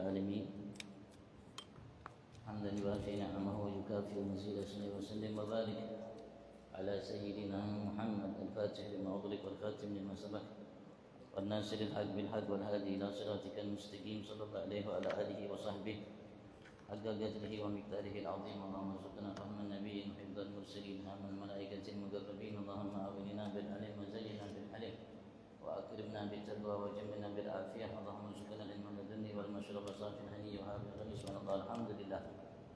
العالمين حمدا يوافي نعمه ويكافئ مزيد صلى وسلم وبارك على سيدنا محمد الفاتح لما أغلق والخاتم لما سبق والناصر الحق بالحق والهادي إلى صراطك المستقيم صلى الله عليه وعلى آله وصحبه حق قدره ومقداره العظيم. اللهم ارزقنا فهم النبيين وحفظ المرسلين هم الملائكة المقربين. اللهم أغننا بالعلم وزينا بالحلم وأكرمنا بالتقوى وجملنا بالعافية. اللهم ارزقنا العلم لدني والمشرب صافي الهني وهاب الغني. سبحان الله الحمد لله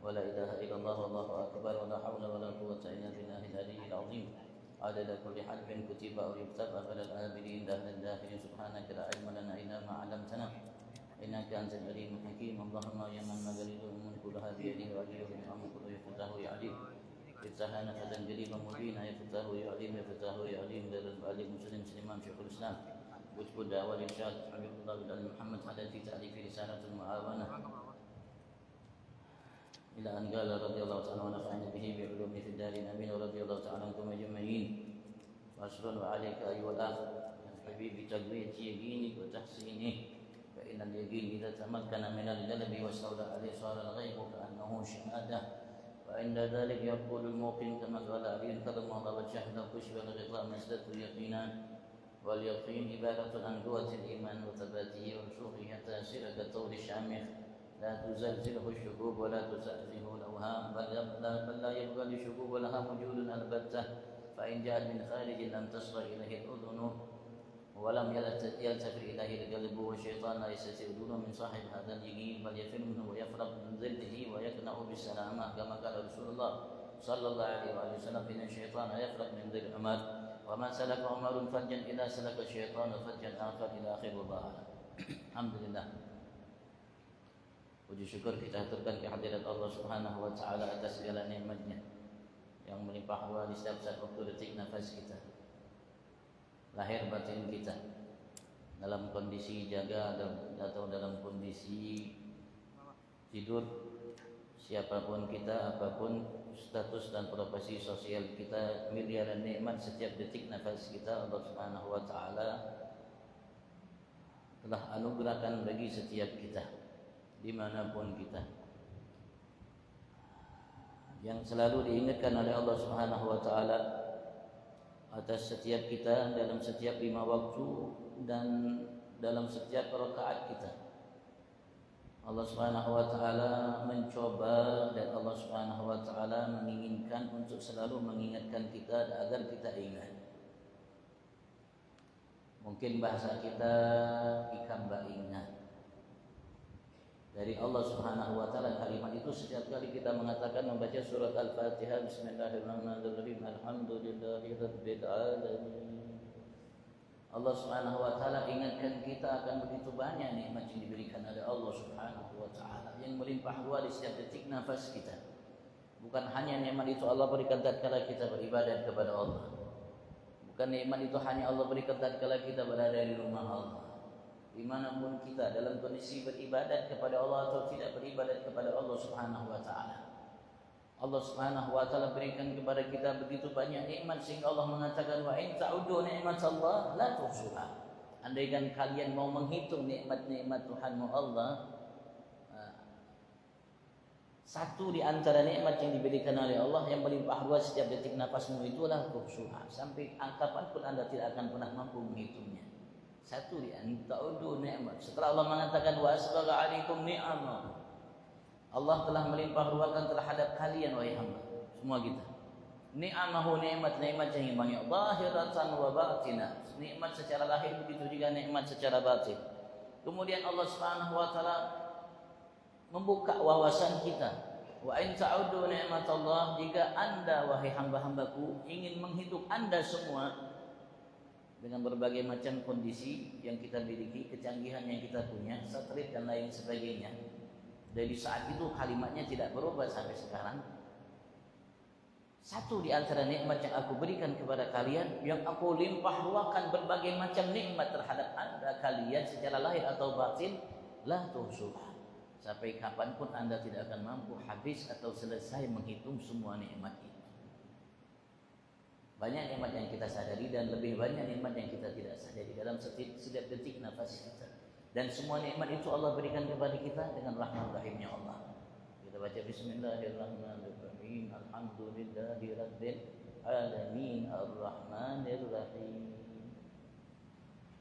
ولا إله إلا الله والله أكبر ولا حول ولا قوة إلا بالله العلي العظيم. عدد كل حرف كتب أو يكتب أفل الآبرين دهر الداخلين. سبحانك لا علم لنا إلا ما علمتنا إنك أنت العليم الحكيم. اللهم يا من مغرب من كلها بيده وأجله من أمر كله يفتح يعلم افتحها نفذا قريبا مبينا يفتح يعلم يفتح يعلم غير البالغ مسلم سليمان شيخ الإسلام وجب الدعوة الإرشاد حبيب الله بن محمد هذا في تأليف رسالة المعاونة إلى أن قال رضي الله تعالى ونفعنا به بعلومه في الدارين آمين. ورضي الله تعالى عنكم أجمعين. وأشكر عليك أيها الأخ الحبيب بتقوية يقينك وتحسينه، فإن اليقين إذا تمكن من القلب واستولى عليه صار الغيب كأنه شهادة. وعند ذلك يقول الموقن كما قال علي كرم الله وجهه لو كشف الغطاء ما ازددت يقينا. واليقين عبارة عن قوة الإيمان وثباته ورسوخه حتى يصير كالطول الشامخ لا تزلزله الشكوك ولا تزعزعه الأوهام بل لا يبقى للشكوك ولها وجود البتة. فإن جاءت من خارج لم تصغر إليه الأذن ولم يلتفت إليه القلب. والشيطان لا يستطيع من صاحب هذا اليقين بل يفر منه ويفرق من ظله ويقنع بالسلامة كما قال رسول الله صلى الله عليه وآله وسلم إن الشيطان يفرق من ظل عمر وما سلك عمر فجا إذا سلك الشيطان فجا آخر إلى آخر. والله أعلم. الحمد لله. Puji syukur kita haturkan kehadirat Allah Subhanahu wa taala atas segala nikmat-Nya yang melimpah ruah di setiap saat waktu detik nafas kita, lahir batin kita, dalam kondisi jaga atau dalam kondisi tidur, siapapun kita, apapun status dan profesi sosial kita, miliaran nikmat setiap detik nafas kita Allah Subhanahu wa taala telah anugerahkan bagi setiap kita dimanapun kita, yang selalu diingatkan oleh Allah Subhanahu wa taala atas setiap kita dalam setiap 5 waktu dan dalam setiap rakaat kita. Allah Subhanahu wa taala mencoba dan Allah Subhanahu wa taala menginginkan untuk selalu mengingatkan kita agar kita ingat. Mungkin bahasa kita ikan ba ingat. Dari Allah Subhanahu wa taala kalimat itu setiap kali kita mengatakan membaca surat Al-Fatihah bismillahirrahmanirrahim alhamdulillahirabbil alamin. Allah Subhanahu wa taala ingatkan kita akan begitu banyak nikmat yang diberikan oleh Allah Subhanahu wa taala yang melimpah ruah di setiap detik nafas kita. Bukan hanya nikmat itu Allah berikan tatkala kita beribadat kepada Allah. Bukan nikmat itu hanya Allah berikan tatkala kita berada di rumah Allah. Dimanapun kita dalam kondisi beribadat kepada Allah atau tidak beribadat kepada Allah Subhanahu wa taala, Allah Subhanahu wa taala berikan kepada kita begitu banyak nikmat sehingga Allah mengatakan wa in ta'uddu ni'matallah la tuhsuha. Andaikan kalian mau menghitung nikmat-nikmat Tuhanmu Allah, satu di antara nikmat yang diberikan oleh Allah yang melimpah ruah setiap detik nafasmu itulah tuhsuha. Sampai kapan pun Anda tidak akan pernah mampu menghitungnya. Satu di antara nikmat. Setelah Allah mengatakan wa asbagha alaikum ni'amah, Allah telah melimpah ruahkan terhadap kalian wahai hamba semua kita. Ni'amahu nikmat-nikmat yang banyak, zahiratan wa batinah. Nikmat secara lahir begitu juga nikmat secara batin. Kemudian Allah Subhanahu wa taala membuka wawasan kita. Wa in ta'uddu ni'matallah, jika Anda wahai hamba-hambaku ingin menghitung Anda semua dengan berbagai macam kondisi yang kita miliki, kecanggihan yang kita punya, satelit dan lain sebagainya. Dari saat itu kalimatnya tidak berubah sampai sekarang. Satu di antara nikmat yang aku berikan kepada kalian, yang aku limpah ruahkan berbagai macam nikmat terhadap Anda kalian secara lahir atau batin, la tuhsuha. Sampai kapanpun Anda tidak akan mampu habis atau selesai menghitung semua nikmat itu. Banyak nikmat yang kita sadari dan lebih banyak nikmat yang kita tidak sadari dalam setiap detik nafas kita. Dan semua nikmat itu Allah berikan kepada kita dengan rahmat rahimnya Allah. Kita baca Bismillahirrahmanirrahim. Alhamdulillahirabbil alamin arrahmanir rahim.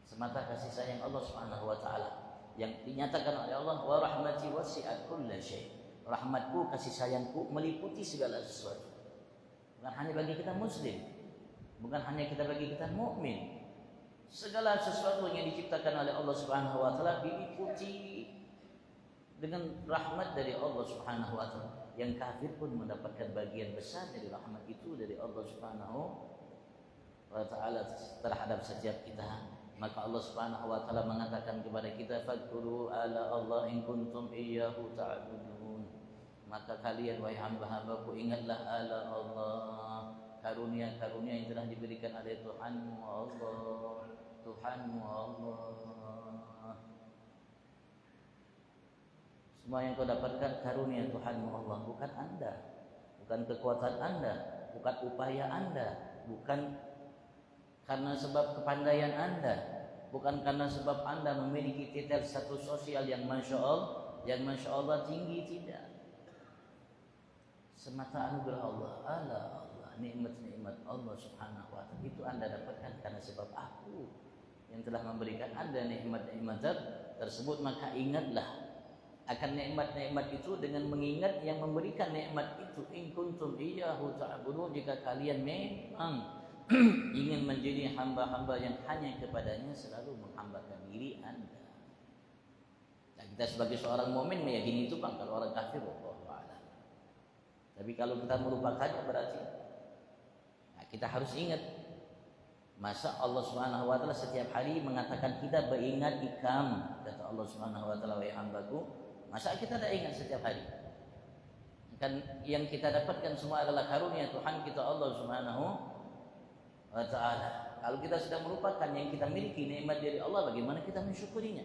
Semata kasih sayang Allah Subhanahu wa taala yang dinyatakan oleh Allah, wa rahmati wasi'at kulla syai'. Rahmatku, kasih sayangku meliputi segala sesuatu. Bukan hanya bagi kita muslim, bukan hanya kita bagi kita mukmin. Segala sesuatu yang diciptakan oleh Allah Subhanahu wa taala diliputi dengan rahmat dari Allah Subhanahu wa taala. Yang kafir pun mendapatkan bagian besar dari rahmat itu dari Allah Subhanahu wa taala terhadap setiap kita. Maka Allah Subhanahu wa taala mengatakan kepada kita, fadhkuru ala Allah in kuntum iyyahu ta'budun. Maka kalian wahai hamba-hambaku ingatlah ala Allah, karunia-karunia yang telah diberikan oleh Tuhanmu Allah. Tuhanmu Allah. Semua yang kau dapatkan karunia Tuhanmu Allah, bukan Anda, bukan kekuatan Anda, bukan upaya Anda, bukan karena sebab kepandaian Anda, bukan karena sebab Anda memiliki titel status sosial yang masya Allah tinggi, tidak. Semata anugerah Allah, Allah, nikmat-nikmat Allah Subhanahu wa taala itu Anda dapatkan karena sebab aku yang telah memberikan Anda nikmat-nikmat tersebut. Maka ingatlah akan nikmat-nikmat itu dengan mengingat yang memberikan nikmat itu. In kuntum iyyahu ta'budun, jika kalian memang ingin menjadi hamba-hamba yang hanya kepadanya selalu menghambakan diri Anda. Nah, kita sebagai seorang mukmin meyakini itu, Bang. Kalau orang kafir, wallahu a'lam. Tapi kalau kita melupakannya berarti kita harus ingat. Masa Allah Subhanahu wa taala setiap hari mengatakan kita beringat ikam, kata Allah Subhanahu wa taala, wahai hambaku, masa kita tidak ingat setiap hari? Kan yang kita dapatkan semua adalah karunia Tuhan kita Allah Subhanahu wa ta'ala. Kalau kita sudah melupakan yang kita miliki nikmat dari Allah, bagaimana kita mensyukurinya?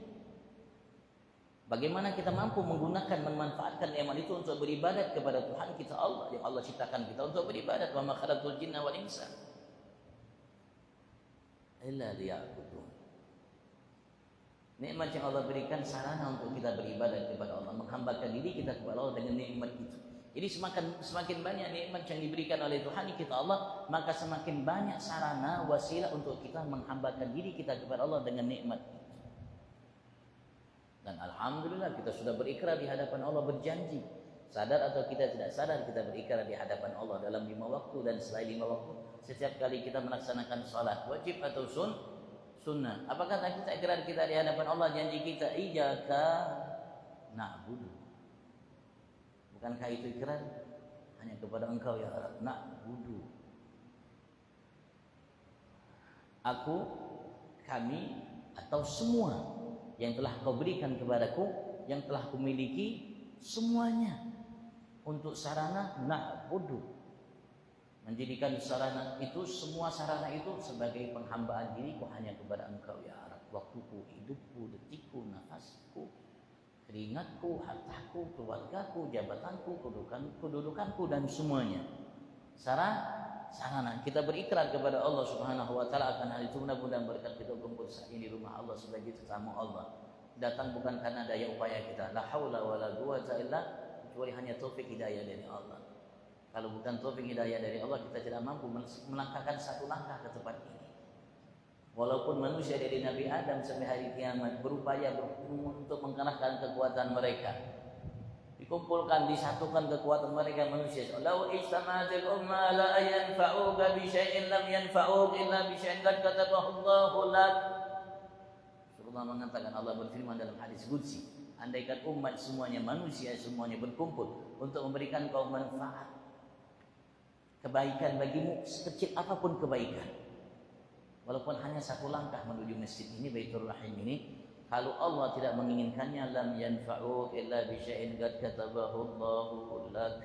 Bagaimana kita mampu menggunakan, memanfaatkan nikmat itu untuk beribadat kepada Tuhan kita Allah yang Allah ciptakan kita untuk beribadat. Wa ma khalaqtul jinna wal insa illa liya'budun. Nikmat yang Allah berikan sarana untuk kita beribadat kepada Allah, menghambakan diri kita kepada Allah dengan nikmat itu. Jadi semakin banyak nikmat yang diberikan oleh Tuhan kita Allah, maka semakin banyak sarana wasilah untuk kita menghambakan diri kita kepada Allah dengan nikmat itu. Dan alhamdulillah kita sudah berikrar di hadapan Allah, berjanji, sadar atau kita tidak sadar, kita berikrar di hadapan Allah dalam 5 waktu dan selain 5 waktu. Setiap kali kita melaksanakan salat wajib atau sunnah, apakah kita ikrar kita di hadapan Allah, janji kita iyyaka na'budu? Bukankah itu ikrar hanya kepada Engkau ya Rabb, na'budu? Aku, kami, atau semua yang telah Kau berikan kepadaku, yang telah kumiliki, semuanya untuk sarana na'budu, menjadikan sarana itu, semua sarana itu sebagai penghambaan diriku hanya kepada Engkau ya Rabb. Waktuku, hidupku, detikku, nafasku, keringatku, hartaku, keluargaku, jabatanku, kedudukanku dan semuanya sarana kita berikrar kepada Allah Subhanahu wa taala akan hal itu. Mudah-mudahan berkat kita kumpul saat ini di rumah Allah sebagai tetamu Allah, datang bukan karena daya upaya kita, la haula wala quwata illa, kecuali hanya taufik hidayah dari Allah. Kalau bukan taufik hidayah dari Allah, kita tidak mampu melangkahkan satu langkah ke tempat ini. Walaupun manusia dari Nabi Adam sampai hari kiamat berupaya untuk mengerahkan kekuatan mereka, dikumpulkan, disatukan kekuatan mereka manusia. Lau ijtama'atil umma la yanfa'uka bi syai'in lam yanfa'uk illa bi syai'in qad katabahu Allahu lak. Rasulullah mengatakan, Allah berfirman dalam hadis qudsi, andaikan umat semuanya, manusia semuanya berkumpul untuk memberikan kau manfaat, kebaikan bagimu, sekecil apapun kebaikan, walaupun hanya satu langkah menuju masjid ini, Baitur Rahim ini, kalau Allah tidak menginginkannya, lam yanfa'u illa bi syai'in qad katabahu Allahu lak.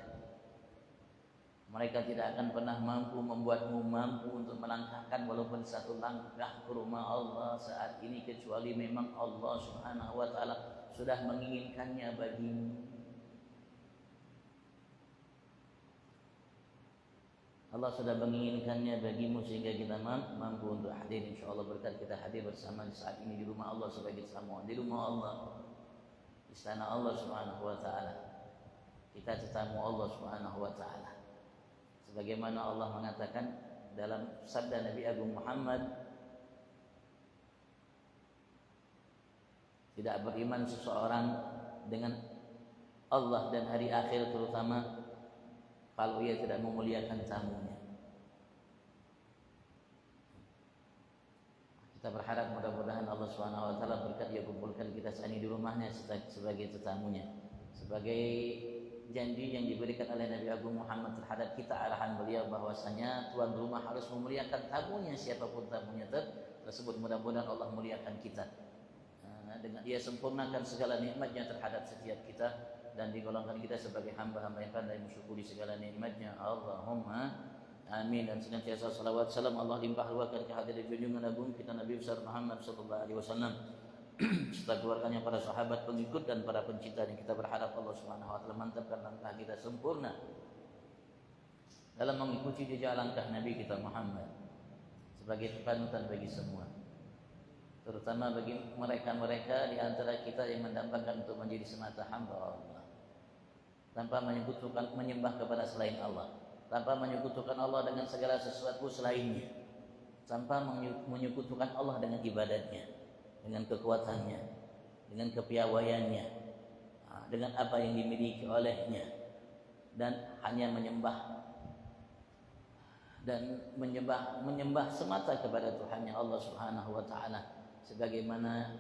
Mereka tidak akan pernah membuatmu mampu untuk melangkahkan walaupun satu langkah ke rumah Allah saat ini, kecuali memang Allah Subhanahu wa taala sudah menginginkannya bagimu. Allah sudah menginginkannya bagimu sehingga kita mampu untuk hadir. InsyaAllah berkat kita hadir bersama di saat ini di rumah Allah sebagai tamu, di rumah Allah, istana Allah Subhanahu wa taala. Kita tetamu Allah Subhanahu wa taala. Sebagaimana Allah mengatakan dalam sabda Nabi Agung Muhammad, tidak beriman seseorang dengan Allah dan hari akhir terutama kalau ia tidak memuliakan tamunya. Kita berharap mudah-mudahan Allah Subhanahu wa taala berkat dia kumpulkan kita saat ini di rumahnya sebagai tetamunya. Sebagai janji yang diberikan oleh Nabi Agung Muhammad terhadap kita, arahan beliau bahwasanya tuan rumah harus memuliakan tamunya, siapapun tamunya tersebut. Mudah-mudahan Allah muliakan kita. Dengan dia sempurnakan segala nikmatnya terhadap setiap kita dan digolongkan kita sebagai hamba-hamba yang pandai mensyukuri segala nikmatnya. Allahumma amin. Dan senantiasa salawat salam Allah limpah ruahkan kehadiran junjungan agung kita Nabi besar Muhammad sallallahu alaihi wasallam serta keluarganya, para sahabat, pengikut dan para pencinta. Dan kita berharap Allah Subhanahu wa taala mantapkan langkah kita sempurna dalam mengikuti jejak langkah Nabi kita Muhammad sebagai panutan bagi semua, terutama bagi mereka-mereka di antara kita yang mendambakan untuk menjadi semata hamba Allah, tanpa menyembah kepada selain Allah, tanpa menyekutukan Allah dengan segala sesuatu selainnya, tanpa menyekutukan Allah dengan ibadatnya, dengan kekuatannya, dengan kepiawaiannya, dengan apa yang dimiliki olehnya, dan hanya menyembah semata kepada Tuhannya Allah Subhanahu wa taala, sebagaimana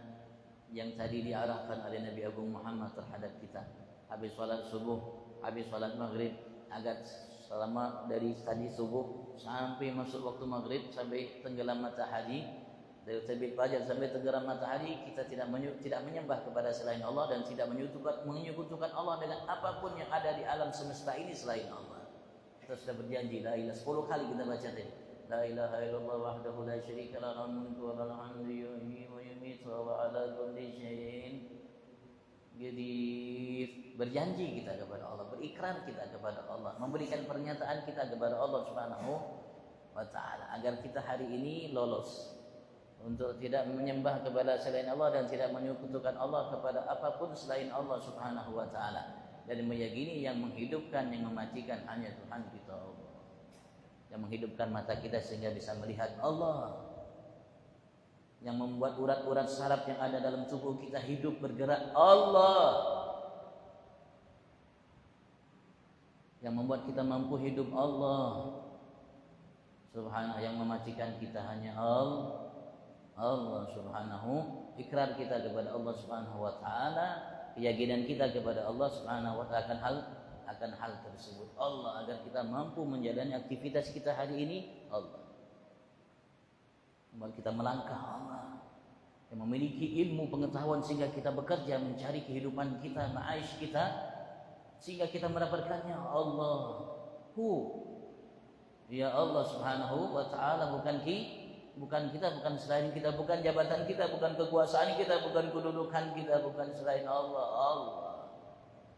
yang tadi diarahkan oleh Nabi Agung Muhammad terhadap kita. Habis salat subuh, habis salat maghrib, agar selama dari tadi subuh sampai masuk waktu maghrib, sampai tenggelam matahari, dari terbit fajar sampai tenggelam matahari, kita tidak menyembah kepada selain Allah dan tidak menyekutukan Allah dengan apapun yang ada di alam semesta ini selain Allah. Kita sudah berjanji la ilaha 10 kali kita baca tadi. La ilaha illallah wahdahu la syarika lah, lahul mulku wa lahul hamdu yuhyi wa yumiitu wa ala kulli syai'in qadir. Berjanji kita kepada Allah, berikrar kita kepada Allah, memberikan pernyataan kita kepada Allah Subhanahu wa taala agar kita hari ini lolos untuk tidak menyembah kepada selain Allah dan tidak menyekutukan Allah kepada apapun selain Allah Subhanahu wa taala, dan meyakini yang menghidupkan, yang mematikan hanya Tuhan kita Allah, yang menghidupkan mata kita sehingga bisa melihat Allah, yang membuat urat-urat saraf yang ada dalam tubuh kita hidup bergerak Allah, yang membuat kita mampu hidup Allah Subhanahu, yang mematikan kita hanya Allah Subhanahu. Ikrar kita kepada Allah Subhanahu wa taala, keyakinan kita kepada Allah Subhanahu wa taala akan hal tersebut Allah, agar kita mampu menjalani aktivitas kita hari ini Allah, membuat kita melangkah Allah, yang memiliki ilmu pengetahuan sehingga kita bekerja mencari kehidupan kita, ma'aish kita, sehingga kita mendapatkannya Allah. Ya Allah Subhanahu wa taala, bukan kita, bukan selain kita, bukan jabatan kita, bukan kekuasaan kita, bukan kedudukan kita, bukan selain Allah.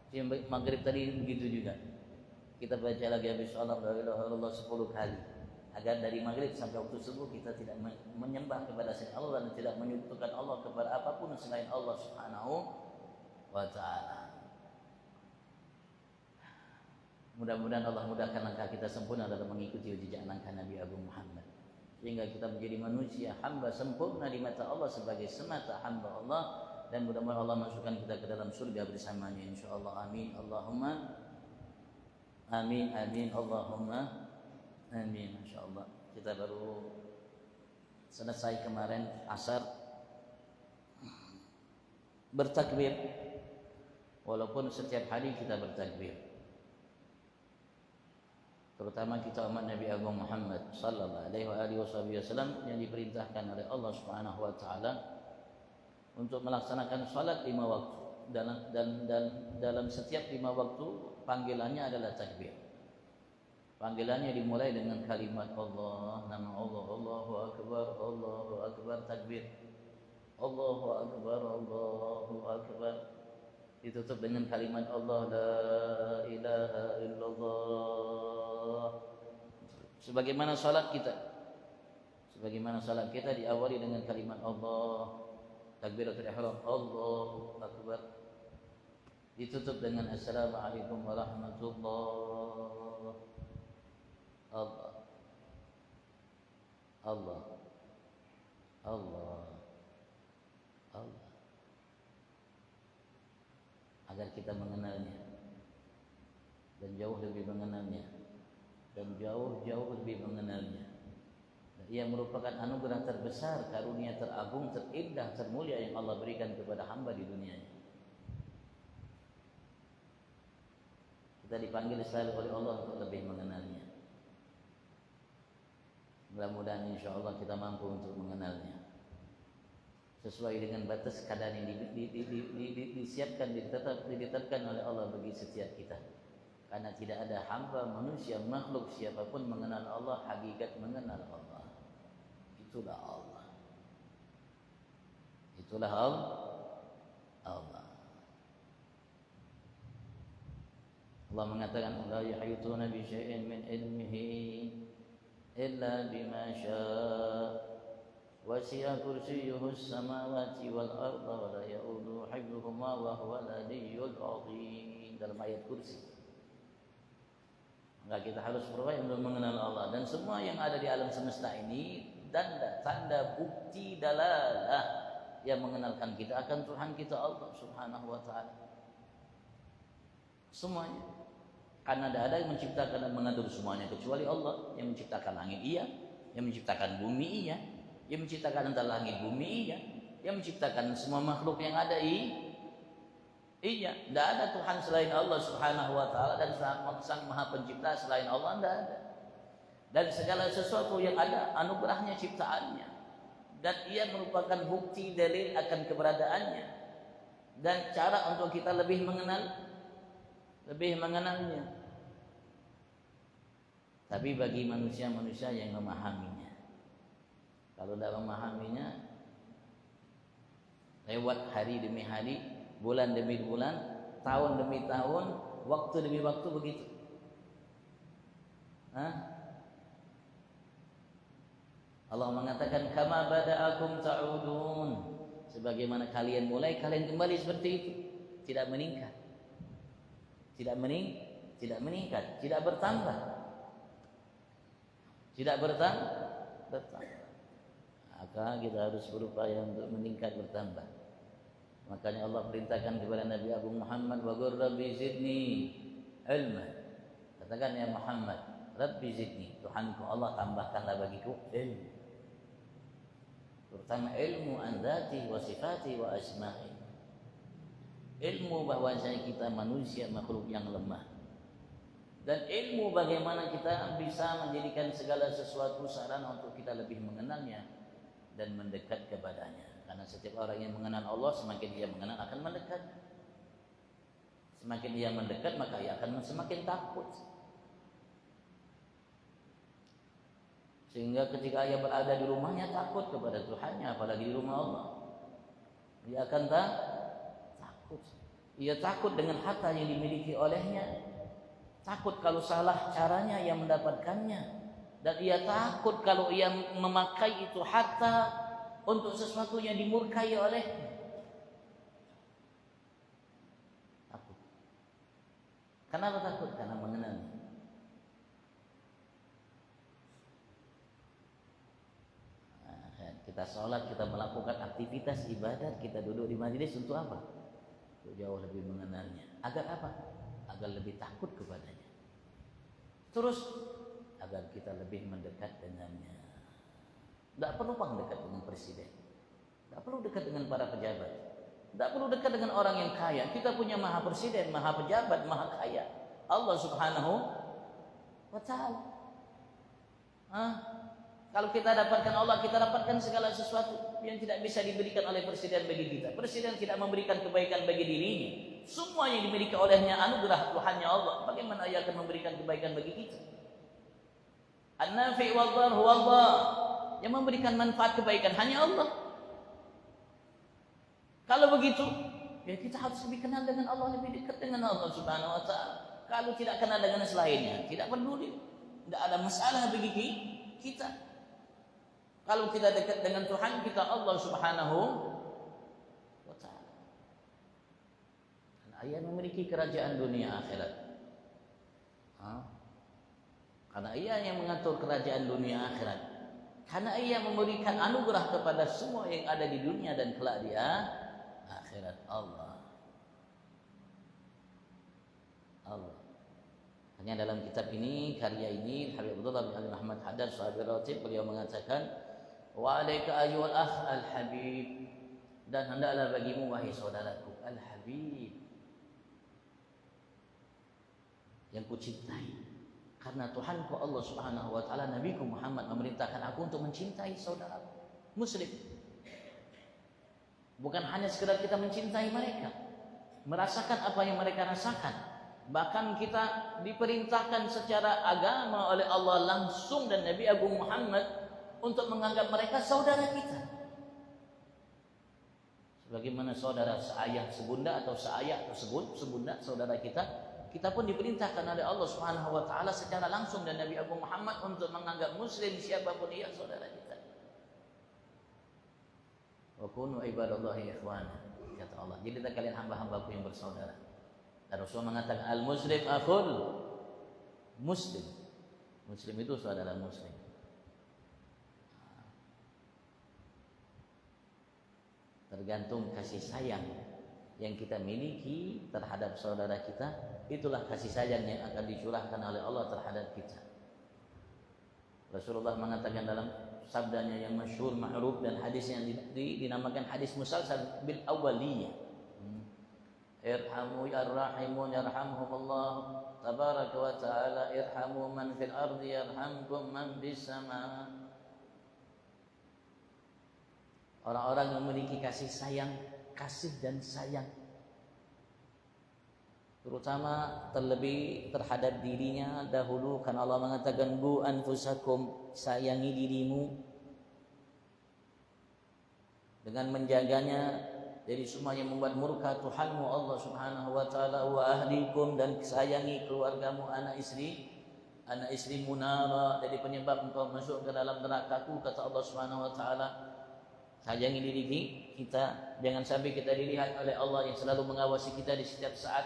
Yang maghrib tadi begitu juga. Kita baca lagi habis salat la ilaha illallah 10 kali. Agar dari maghrib sampai waktu subuh kita tidak menyembah kepada selain Allah dan tidak menyekutukan Allah kepada apapun selain Allah Subhanahu wa taala. Mudah-mudahan Allah mudahkan langkah kita sempurna dalam mengikuti jejak langkah Nabi Agung Muhammad, sehingga kita menjadi manusia hamba sempurna di mata Allah sebagai semata hamba Allah, dan mudah-mudahan Allah masukkan kita ke dalam surga bersamanya insyaallah. Amin Allahumma amin, amin Allahumma amin. Insyaallah kita baru selesai kemarin asar bertakbir, walaupun setiap hari kita bertakbir, terutama kita umat Nabi Agung Muhammad sallallahu alaihi wasallam yang diperintahkan oleh Allah Subhanahu wa taala untuk melaksanakan salat 5 waktu, dan dalam setiap 5 waktu panggilannya adalah takbir. Panggilannya dimulai dengan kalimat Allah, nama Allah, Allahu akbar, takbir. Allahu akbar, Allahu akbar. Ditutup dengan kalimat Allah, la ilaha illallah. Sebagaimana salat kita diawali dengan kalimat Allah, takbiratul ihram, Allahu akbar, ditutup dengan assalamualaikum warahmatullah. Allah, Allah, Allah, Allah, agar kita mengenalnya dan jauh lebih mengenalnya dan jauh lebih mengenalnya. Ia merupakan anugerah terbesar, karunia teragung, terindah, termulia yang Allah berikan kepada hamba di dunia ini. Kita dipanggil selalu oleh Allah untuk lebih mengenalnya. Mudah-mudahan insya Allah kita mampu untuk mengenalnya sesuai dengan batas kadar yang disiapkan, ditetapkan oleh Allah bagi setiap kita. Karena tidak ada hamba, manusia, makhluk siapapun mengenal Allah, hakikat mengenal Allah. Itulah Allah. Itulah Allah. Allah mengatakan, la yuhituna bi syai'in min ilmihi illa bima syaa. Wasi'a kursiyyuhu as-samawati wal arda wa la ya'uduhu hifdhuhuma wa huwal 'aliyyul 'azim. Dalam ayat kursi. Maka kita harus berupaya untuk mengenal Allah, dan semua yang ada di alam semesta ini tanda bukti dalalah yang mengenalkan kita akan Tuhan kita Allah Subhanahu wa taala. Semuanya. Karena tidak ada yang menciptakan dan mengatur semuanya kecuali Allah. Yang menciptakan langit iya, yang menciptakan bumi iya, yang menciptakan antara langit bumi iya, yang menciptakan semua makhluk yang ada iya. Tidak ada Tuhan selain Allah Subhanahu wa taala, dan Sang Maha Pencipta selain Allah tidak ada. Dan segala sesuatu yang ada anugerahnya, ciptaannya, dan ia merupakan bukti dalil akan keberadaannya dan cara untuk kita lebih mengenalnya. Tapi bagi manusia-manusia yang memahaminya, kalau tidak memahaminya, lewat hari demi hari, bulan demi bulan, tahun demi tahun, waktu demi waktu, begitu. Allah mengatakan, kama bada'akum ta'udun, sebagaimana kalian mulai, kalian kembali seperti itu. Tidak meningkat, tidak meningkat, tidak bertambah, maka kita harus berupaya untuk meningkat, bertambah. Makanya Allah perintahkan kepada Nabi Agung Muhammad, wa qur rabbi zidni ilma. Katakan, ya Muhammad, Rabbi zidni, Tuhanku Allah tambahkanlah bagiku ilmu. Terutama ilmu an dzati wa sifati wa asma'i. Ilmu bahwasanya kita manusia makhluk yang lemah. Dan ilmu bagaimana kita bisa menjadikan segala sesuatu sarana untuk kita lebih mengenalnya dan mendekat kepadanya. Karena setiap orang yang mengenal Allah, semakin dia mengenal akan mendekat. Semakin dia mendekat, maka ia akan semakin takut. Sehingga ketika ia berada di rumahnya takut kepada Tuhannya, apalagi di rumah Allah. Dia akan takut. Ia takut dengan harta yang dimiliki olehnya. Takut kalau salah caranya ia mendapatkannya. Dan ia takut kalau ia memakai itu harta untuk sesuatu yang dimurkai olehnya. Takut. Kenapa takut? Karena mengenalnya. Kita sholat, kita melakukan aktivitas ibadat, kita duduk di majelis untuk apa? Untuk jauh lebih mengenalnya. Agar apa? Agar lebih takut kepadanya. Terus agar kita lebih mendekat dengannya. Tidak perlu dekat dengan presiden, tidak perlu dekat dengan para pejabat, tidak perlu dekat dengan orang yang kaya. Kita punya maha presiden, maha pejabat, maha kaya, Allah Subhanahu wa ta'ala. Kalau kita dapatkan Allah, kita dapatkan segala sesuatu yang tidak bisa diberikan oleh presiden bagi kita. Presiden tidak memberikan kebaikan bagi dirinya. Semua yang dimiliki olehnya anugerah Tuhannya Allah. Bagaimana ia akan memberikan kebaikan bagi kita? An-nafi' wal-dhar huwa Allah. Yang memberikan manfaat kebaikan hanya Allah. Kalau begitu, ya kita harus lebih kenal dengan Allah, lebih dekat dengan Allah Subhanahu wa ta'ala. Kalau tidak kenal dengan selainnya, tidak peduli. Tidak ada masalah bagi kita. Kalau kita dekat dengan Tuhan kita, Allah Subhanahu wa ta'ala. Karena ia memiliki kerajaan dunia akhirat. Karena ia yang mengatur kerajaan dunia akhirat. Karena ia memberikan anugerah kepada semua yang ada di dunia dan kelak di akhirat. Allah. Hanya dalam kitab ini, karya ini, Habib Abdullah bin Ali Muhammad Haddad Sahabi Ratib, beliau mengatakan, wa alaika ayyuhal akh al-habib, dan hendaklah bagimu wahai saudaraku al-habib, yang kucintai. Karena Tuhanku Allah Subhanahu wa ta'ala, Nabiku Muhammad memerintahkan aku untuk mencintai saudaraku muslim. Bukan hanya sekedar kita mencintai mereka, merasakan apa yang mereka rasakan. Bahkan kita diperintahkan secara agama oleh Allah langsung dan Nabi Agung Muhammad untuk menganggap mereka saudara kita. Sebagaimana saudara seayah sebunda atau seayah atau sebunda saudara kita, kita pun diperintahkan oleh Allah Subhanahu wa ta'ala secara langsung dan Nabi Agung Muhammad untuk menganggap muslim siapapun ia saudara kita. Wa kunu ibadallahi ikhwana, kata Allah. Jadilah kalian hamba-hambaku yang bersaudara. Dan Rasul mengatakan al-muslim akhul muslim. Muslim itu saudara muslim. Tergantung kasih sayang yang kita miliki terhadap saudara kita, itulah kasih sayang yang akan dicurahkan oleh Allah terhadap kita. Rasulullah mengatakan dalam sabdanya yang masyhur ma'ruf dan hadis yang dinamakan hadis musalsal bil awwaliyah, irhamu yarrahimun yarhamhumullah tabaraka wa ta'ala, irhamu man fil ardi yarhamkum man bis sama. Orang-orang yang memiliki kasih sayang, kasih dan sayang, terutama terlebih terhadap dirinya dahulu, karena Allah mengatakan bu anfusakum, sayangi dirimu dengan menjaganya dari semua yang membuat murka Tuhanmu Allah Subhanahu wa ta'ala, wa ahlikum, dan sayangi keluargamu, anak istri munara, jadi penyebab engkau masuk ke dalam neraka-Ku, kata Allah Subhanahu wa ta'ala. Sayangi diri kita, jangan sampai kita dilihat oleh Allah yang selalu mengawasi kita di setiap saat,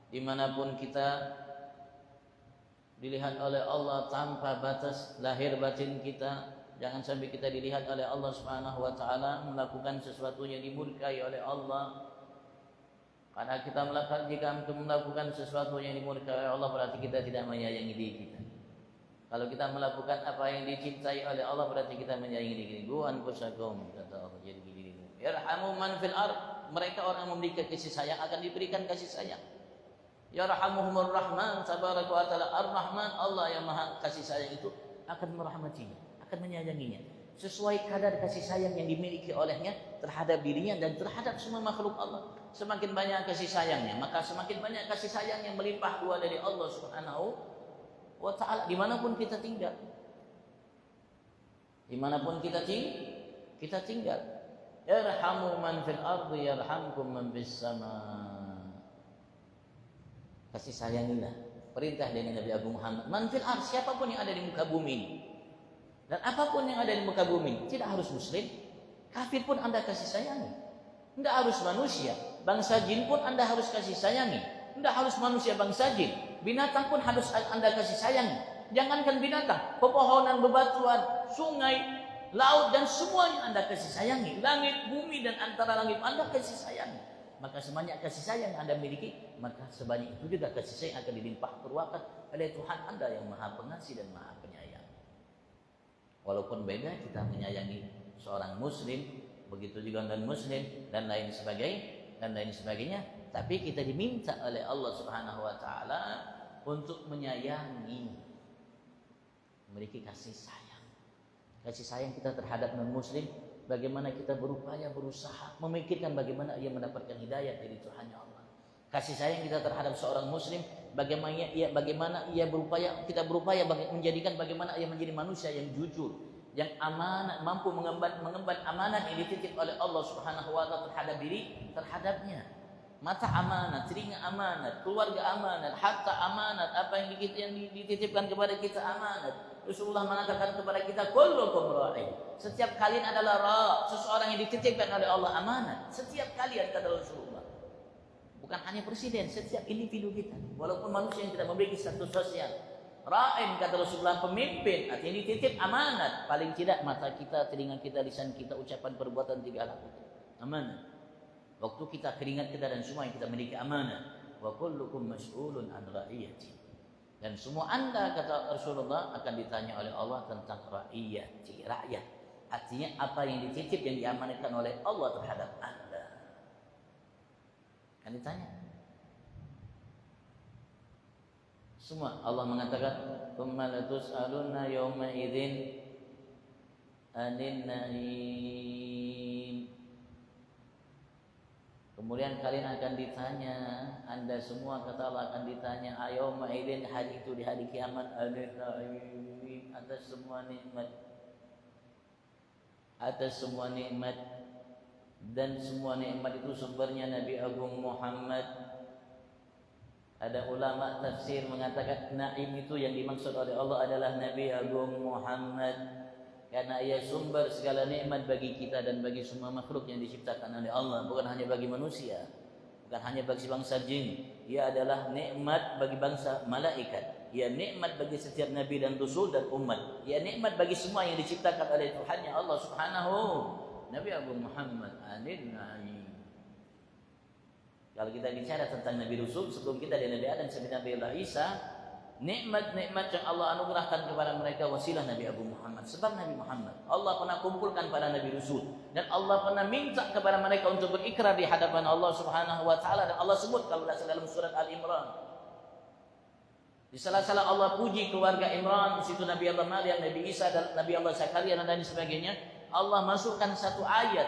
dimanapun kita dilihat oleh Allah tanpa batas lahir batin kita. Jangan sampai kita dilihat oleh Allah Subhanahu wa ta'ala melakukan sesuatu yang dimurkai oleh Allah. Karena jika melakukan sesuatu yang dimurkai oleh Allah, berarti kita tidak menyayangi diri kita. Kalau kita melakukan apa yang dicintai oleh Allah, berarti kita menyayangi diri kita. Bu anfusakum, kata Allah, jadi dirimu. Yarhamu man fil ard, mereka orang yang memiliki kasih sayang akan diberikan kasih sayang. Yarhamuhumur rahman tabaraka wa ta'ala, ar-rahman, Allah yang maha kasih sayang itu akan merahmatinya, akan menyayanginya sesuai kadar kasih sayang yang dimiliki olehnya terhadap dirinya dan terhadap semua makhluk Allah. Semakin banyak kasih sayangnya, maka semakin banyak kasih sayang yang melimpah ruah dari Allah Subhanahu wa ta'ala dimanapun kita tinggal. Dimanapun kita tinggal. Yarhamu man fil ardi yarhamkum man bis sama. Kasih sayangilah, perintah dari Nabi Abu Muhammad. Man fil ard, siapapun yang ada di muka bumi ini, dan apapun yang ada di muka bumi ini, tidak harus muslim, kafir pun Anda kasih sayangi. Tidak harus manusia, bangsa jin pun Anda harus kasih sayangi. Tidak harus manusia, bangsa jin, binatang pun harus Anda kasih sayangi. Jangankan binatang, pepohonan, bebatuan, sungai, laut, dan semuanya Anda kasih sayangi. Langit, bumi, dan antara langit Anda kasih sayangi. Maka sebanyak kasih sayang yang Anda miliki, maka sebanyak itu juga kasih sayang akan dilimpah ruahkan oleh Tuhan Anda yang maha pengasih dan maha penyayang. Walaupun beda kita menyayangi seorang muslim, begitu juga non muslim dan lain sebagainya, tapi kita diminta oleh Allah Subhanahu wa ta'ala untuk menyayangi, memiliki kasih sayang. Kasih sayang kita terhadap non-muslim, bagaimana kita berupaya, berusaha memikirkan bagaimana ia mendapatkan hidayah dari Tuhannya Allah. Kasih sayang kita terhadap seorang muslim, bagaimana kita berupaya menjadikan bagaimana ia menjadi manusia yang jujur, yang amanat, mampu mengemban amanat yang dititip oleh Allah Subhanahu wa ta'ala terhadapnya. Mata amanat, telinga amanat, keluarga amanat, harta amanat, apa yang dititipkan kepada kita amanat. Rasulullah mengatakan kepada kita, kullukum ra'in. Setiap kalian adalah seseorang yang dititipkan oleh Allah amanat. Setiap kalian kata Rasulullah. Bukan hanya presiden, setiap individu kita. Walaupun manusia yang tidak memiliki status sosial. Ra'in kata Rasulullah, pemimpin, artinya dititip amanat. Paling tidak mata kita, telinga kita, lisan kita, ucapan, perbuatan, tiga hal itu amanat. Waktu kita, keringat kita dan semua yang kita miliki amanah. Wa kullukum mas'ulun an ra'iyati. Dan semua anda kata Rasulullah akan ditanya oleh Allah tentang ra'iyati, rakyat. Artinya apa yang dititip, yang diamanatkan oleh Allah terhadap anda. Akan ditanya. Semua Allah mengatakan, "Tsumma latus'alunna yawma idzin 'anil na'im." Kemudian kalian akan ditanya, anda semua kata Allah akan ditanya, ayo ma'idin, hari itu di hari kiamat, atas semua nikmat, atas semua nikmat, dan semua nikmat itu sumbernya Nabi Agung Muhammad. Ada ulama tafsir mengatakan naim itu yang dimaksud oleh Allah adalah Nabi Agung Muhammad. Karena ia sumber segala nikmat bagi kita dan bagi semua makhluk yang diciptakan oleh Allah. Bukan hanya bagi manusia, bukan hanya bagi bangsa jin. Ia adalah nikmat bagi bangsa malaikat. Ia nikmat bagi setiap nabi dan rasul dan umat. Ia nikmat bagi semua yang diciptakan oleh Tuhannya Allah Subhanahu. Nabi Agung Muhammad anil na'im. Kalau kita bicara tentang Nabi Rasul, sebelum kita dari Nabi Adam sampai Nabi Allah Isa, nikmat-nikmat yang Allah anugerahkan kepada mereka wasilah Nabi Abu Muhammad. Sebab Nabi Muhammad Allah pernah kumpulkan para Nabi Rasul, dan Allah pernah minta kepada mereka untuk berikrar di hadapan Allah Subhanahu wa taala. Dan Allah sebut kalau tidak salah dalam surat Al-Imran, di salah-salah Allah puji keluarga Imran, di situ Nabi Allah Maryam, Nabi Isa, dan Nabi Allah Zakaria dan lain sebagainya. Allah masukkan satu ayat.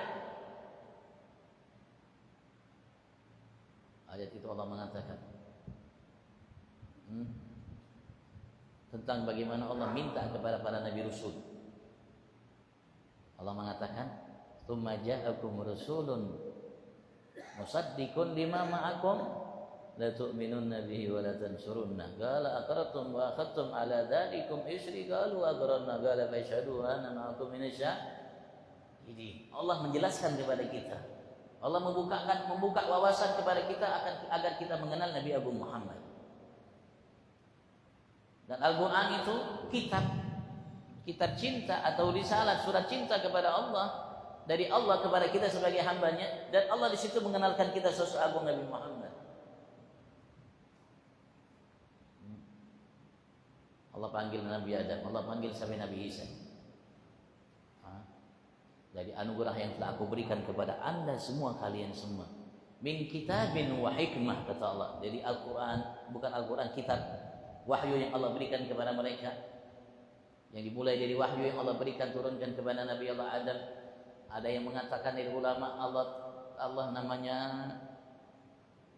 Ayat itu Allah mengatakan tentang bagaimana Allah minta kepada para Nabi Rasul. Allah mengatakan, "Tsumma ja'akum rasulun musaddiqun lima ma'akum la tu'minunna bihi wa la tansurunna. Qala aqarrtum wa akhadtum ala dzalikum isri qalu aqrarna qala fashhadu ana ma'akum minasyahidin." Allah menjelaskan kepada kita. Allah membuka wawasan kepada kita agar kita mengenal Nabi Agung Muhammad. Dan Al-Quran itu kitab cinta atau risalah, surat cinta kepada Allah, dari Allah kepada kita sebagai hambanya. Dan Allah di situ mengenalkan kita sosok agung Nabi Muhammad. Allah panggil Nabi Adam, Allah panggil sampai Nabi Isa. Jadi anugerah yang telah aku berikan kepada anda semua, kalian semua. Min kitabin wa hikmah kata Allah. Jadi Al-Quran bukan Al-Quran, kitab wahyu yang Allah berikan kepada mereka, yang dimulai dari wahyu yang Allah berikan turunkan kepada Nabi Allah Adam. Ada yang mengatakan dari ulama, Allah namanya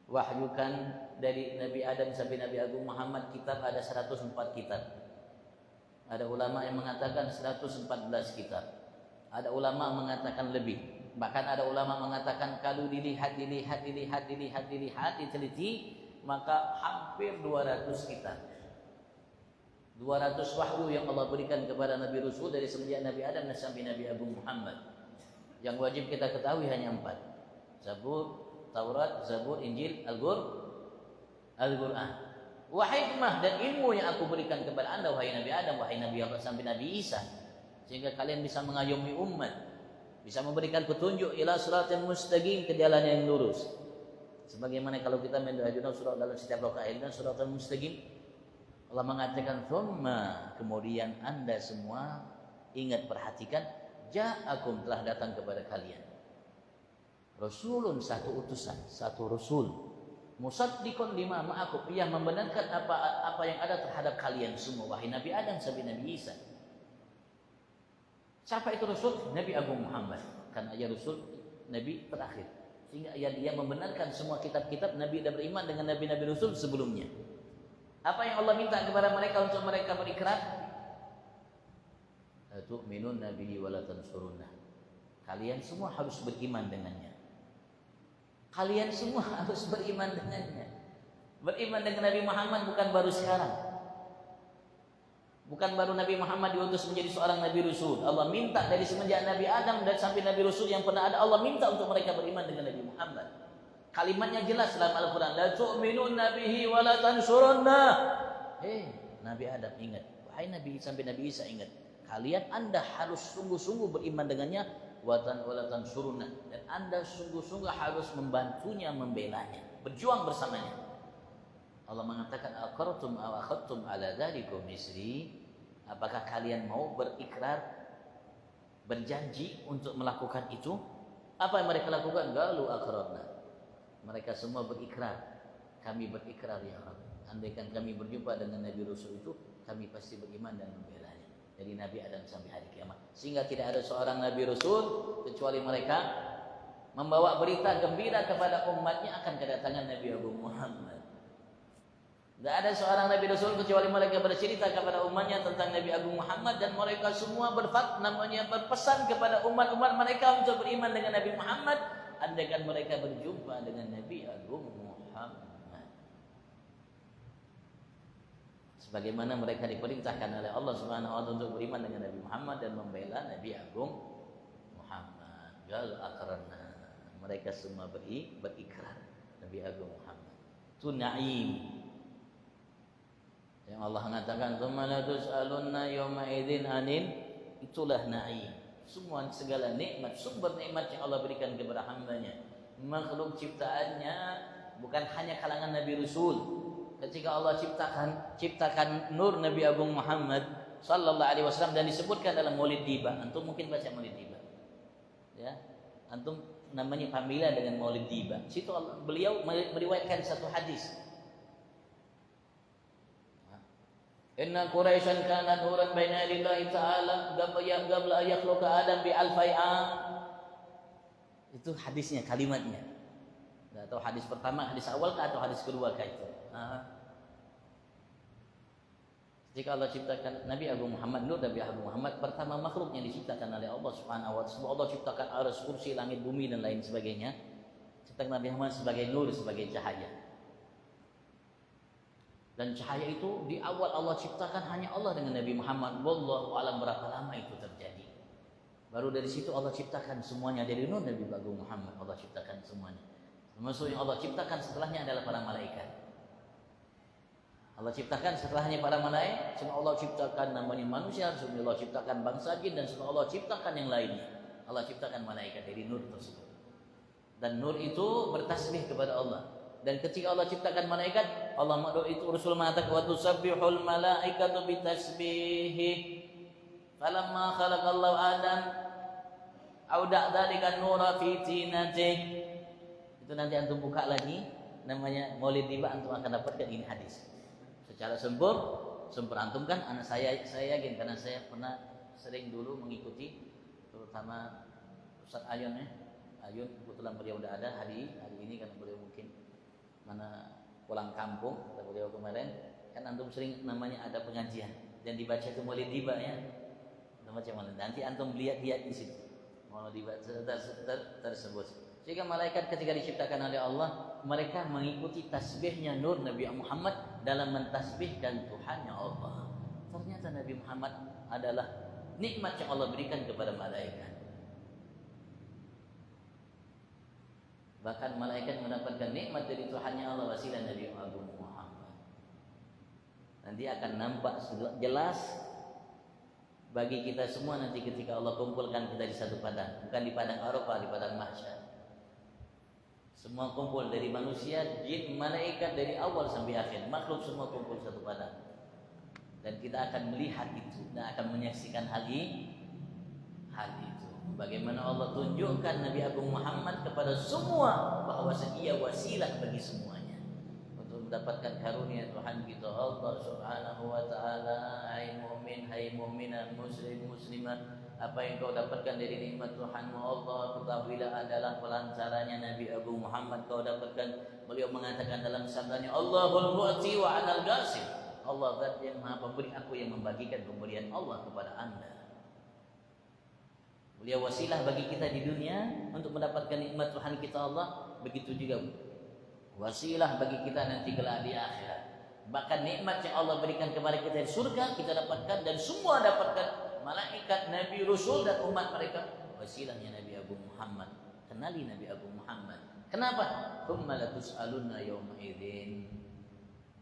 wahyukan dari Nabi Adam sampai Nabi Agung Muhammad kitab ada 104 kitab. Ada ulama yang mengatakan 114 kitab. Ada ulama mengatakan lebih. Bahkan ada ulama mengatakan kalau dilihat diteliti, maka hampir 200 kitab. 200 wahyu yang Allah berikan kepada Nabi Rasul dari semenjak Nabi Adam sampai Nabi Agung Muhammad. Yang wajib kita ketahui hanya 4. Zabur, Taurat, Zabur, Injil, Al-Quran. Wa hikmah, dan ilmu yang aku berikan kepada anda wahai Nabi Adam, wahai Nabi Allah sampai Nabi Isa, sehingga kalian bisa mengayomi umat, bisa memberikan petunjuk ila siratal mustaqim, ke jalan yang lurus. Sebagaimana kalau kita mendoakan surah dalam setiap rakaat dan siratal mustaqim, Allah mengatakan thumma, kemudian anda semua ingat, perhatikan, ja'akum, telah datang kepada kalian rasulun, satu utusan, satu rasul, musaddiqun lima ma'akum, yang membenarkan apa yang ada terhadap kalian semua wahai Nabi Adam sampai Nabi Isa. Siapa itu Rasul? Nabi Agung Muhammad. Karena ia Rasul, Nabi terakhir. Sehingga dia membenarkan semua kitab-kitab Nabi dan beriman dengan Nabi-Nabi Rasul sebelumnya. Apa yang Allah minta kepada mereka untuk mereka berikrar? Tu'minunna bihi wa la tansurunna. Kalian semua harus beriman dengannya. Kalian semua harus beriman dengannya. Beriman dengan Nabi Muhammad bukan baru sekarang. Bukan baru Nabi Muhammad diutus menjadi seorang Nabi Rasul. Allah minta dari semenjak Nabi Adam dan sampai Nabi Rasul yang pernah ada, Allah minta untuk mereka beriman dengan Nabi Muhammad. Kalimatnya jelas dalam Al-Quran. La tu'minunna bihi wa la tansurunna. Nabi Adam ingat. Wahai Nabi sampai Nabi Isa ingat. Kalian Anda harus sungguh-sungguh beriman dengannya. Wa la tansurunna. Dan Anda sungguh-sungguh harus membantunya, membelanya. Berjuang bersamanya. Allah mengatakan aqartum aw akhadtum ala dzalikum misri. Apakah kalian mau berikrar, berjanji untuk melakukan itu? Apa yang mereka lakukan? Galu aqrarna. Mereka semua berikrar. Kami berikrar ya Rabb. Andaikan kami berjumpa dengan Nabi Rasul itu, kami pasti beriman dan membelanya. Dari Nabi Adam sampai hari kiamat. Sehingga tidak ada seorang Nabi Rasul kecuali mereka membawa berita gembira kepada umatnya akan kedatangan Nabi Agung Muhammad. Tidak ada seorang Nabi Rasul kecuali mereka bercerita kepada umatnya tentang Nabi Agung Muhammad, dan mereka semua berpesan kepada umat-umat mereka untuk beriman dengan Nabi Muhammad andaikan mereka berjumpa dengan Nabi Agung Muhammad. Sebagaimana mereka diperintahkan oleh Allah Subhanahu wa taala untuk beriman dengan Nabi Muhammad dan membela Nabi Agung Muhammad. Gal akrana. Mereka semua berikrar Nabi Agung Muhammad. Itu naim. Yang Allah mengatakan tsumma la tus'alunna yawma idzin anin, itulah naim. Semua segala nikmat, sumber nikmat yang Allah berikan kepada hamba-Nya. Makhluk ciptaannya bukan hanya kalangan Nabi Rasul. Ketika Allah ciptakan nur Nabi Agung Muhammad sallallahu alaihi wasallam dan disebutkan dalam Maulid Tiba. Antum mungkin baca Maulid Tiba. Ya. Antum namanya panggilan dengan Maulid Tiba. Situ beliau meriwayatkan satu hadis. Inna Quraisyan kanat nuran baina lillahi ta'ala qabla yakhluqa Adam bi alfai'am. Itu hadisnya, kalimatnya. Enggak tahu hadis pertama, hadis awal kah atau hadis kedua kah itu. Ketika Allah ciptakan Nabi Agung Muhammad, nur Nabi Agung Muhammad, pertama makhluk yang diciptakan oleh Allah Subhanahu wa taala. Allah ciptakan arsy, kursi, langit, bumi dan lain sebagainya. Ciptakan Nabi Muhammad sebagai nur, sebagai cahaya. Dan cahaya itu di awal Allah ciptakan hanya Allah dengan Nabi Muhammad. Wallahu alam berapa lama itu terjadi. Baru dari situ Allah ciptakan semuanya. Dari nur Nabi Agung Muhammad Allah ciptakan semuanya. Termasuk yang Allah ciptakan setelahnya adalah para malaikat. Allah ciptakan setelahnya para malaikat. Setelah Allah ciptakan namanya manusia, setelah Allah ciptakan bangsa jin, dan setelah Allah ciptakan yang lainnya. Allah ciptakan malaikat dari nur tersebut. Dan nur itu bertasbih kepada Allah. Dan ketika Allah ciptakan malaikat, Allah itu Rasul mengatakan wa tusabbihul malaikatu bitasbihi. Falamma khalaqallahu Adam auda dzalika nura fi tinatihi. Itu nanti antum buka lagi namanya Maulid Tiba, antum akan dapatkan ini hadis. Secara sempur antum kan anak saya yakin karena saya pernah sering dulu mengikuti terutama Ustaz Ayun ya. Ayun kebetulan beliau udah ada hari ini karena beliau mungkin mana pulang kampung kata beliau kemarin, kan antum sering namanya ada pengajian dan dibaca itu Maulid Tiba ya. Macam mana? Nanti antum lihat di situ Maulid Tiba tersebut. Sehingga malaikat ketika diciptakan oleh Allah, mereka mengikuti tasbihnya nur Nabi Muhammad dalam mentasbihkan Tuhannya Allah. Ternyata Nabi Muhammad adalah nikmat yang Allah berikan kepada malaikat. Bahkan malaikat mendapatkan nikmat dari Tuhannya Allah wasilah Nabi Agung Muhammad. Nanti akan nampak jelas bagi kita semua nanti ketika Allah kumpulkan kita di satu padang, bukan di padang Arafah, di padang Mahsyar. Semua kumpul dari manusia, jin, malaikat dari awal sampai akhir, makhluk semua kumpul satu padang. Dan kita akan melihat itu dan akan menyaksikan hal itu. Bagaimana Allah tunjukkan Nabi Agung Muhammad kepada semua bahwa ia wasilah bagi semuanya untuk mendapatkan karunia Tuhan kita Allah Subhanahu wa taala. Hai mukmin, hai mukminah, muslim muslimah, apa yang kau dapatkan dari nikmat Tuhanmu Allah, ketahuilah adalah pelancarannya Nabi Agung Muhammad kau dapatkan. Beliau mengatakan dalam sabdanya, Allahul mu'ti wa anal qasim. Allah zat yang maha pemberi, aku yang membagikan pemberian Allah kepada anda. Beliau wasilah bagi kita di dunia untuk mendapatkan nikmat Tuhan kita Allah, begitu juga wasilah bagi kita nanti kelak di akhirat. Bahkan nikmat yang Allah berikan kepada kita di surga kita dapatkan, dan semua dapatkan, malaikat, nabi, rasul dan umat mereka. Wasilahnya Nabi Agung Muhammad. Kenali Nabi Agung Muhammad. Kenapa? Tsumma latus'alunna yawma idzin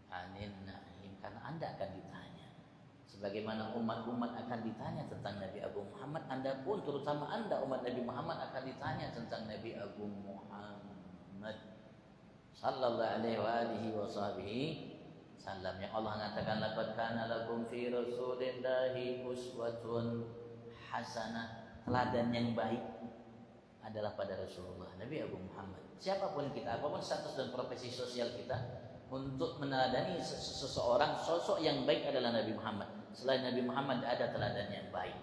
'anil na'im. Karena Anda akan ditanya. Sebagaimana umat-umat akan ditanya tentang Nabi Agung Muhammad, Anda pun, terutama Anda umat Nabi Muhammad, akan ditanya tentang Nabi Agung Muhammad sallallahu alaihi wa alihi wa sahbihi sallam. Yang Allah mengatakan, laqad kana lakum fi rasulillahi uswatun hasanah. Teladan yang baik adalah pada Rasulullah, Nabi Agung Muhammad. Siapapun kita, apapun status dan profesi sosial kita, untuk meneladani seseorang, sosok yang baik adalah Nabi Muhammad. Selain Nabi Muhammad ada teladan yang baik.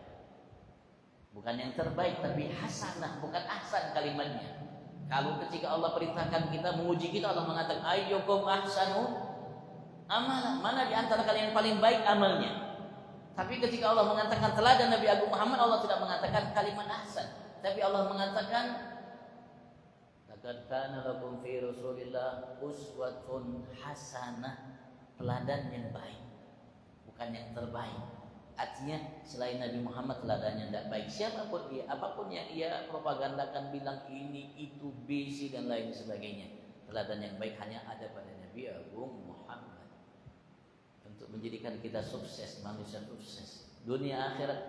Bukan yang terbaik, tapi hasanah, bukan ahsan kalimatnya. Kalau ketika Allah perintahkan kita, menguji kita, Allah mengatakan, ayyukum ahsanu amalan. Mana di antara kalian yang paling baik amalnya? Tapi ketika Allah mengatakan teladan Nabi Agung Muhammad, Allah tidak mengatakan kalimat ahsan, tapi Allah mengatakan, laqad kana lakum fi Rasulillah uswatun hasanah, teladan yang baik, bukan yang terbaik. Artinya selain Nabi Muhammad teladannya tidak baik. Siapapun dia, apapun yang ia propagandakan, bilang ini, itu, B, C dan lain sebagainya, teladan yang baik hanya ada pada Nabi Agung Muhammad. Untuk menjadikan kita sukses, manusia sukses dunia akhirat.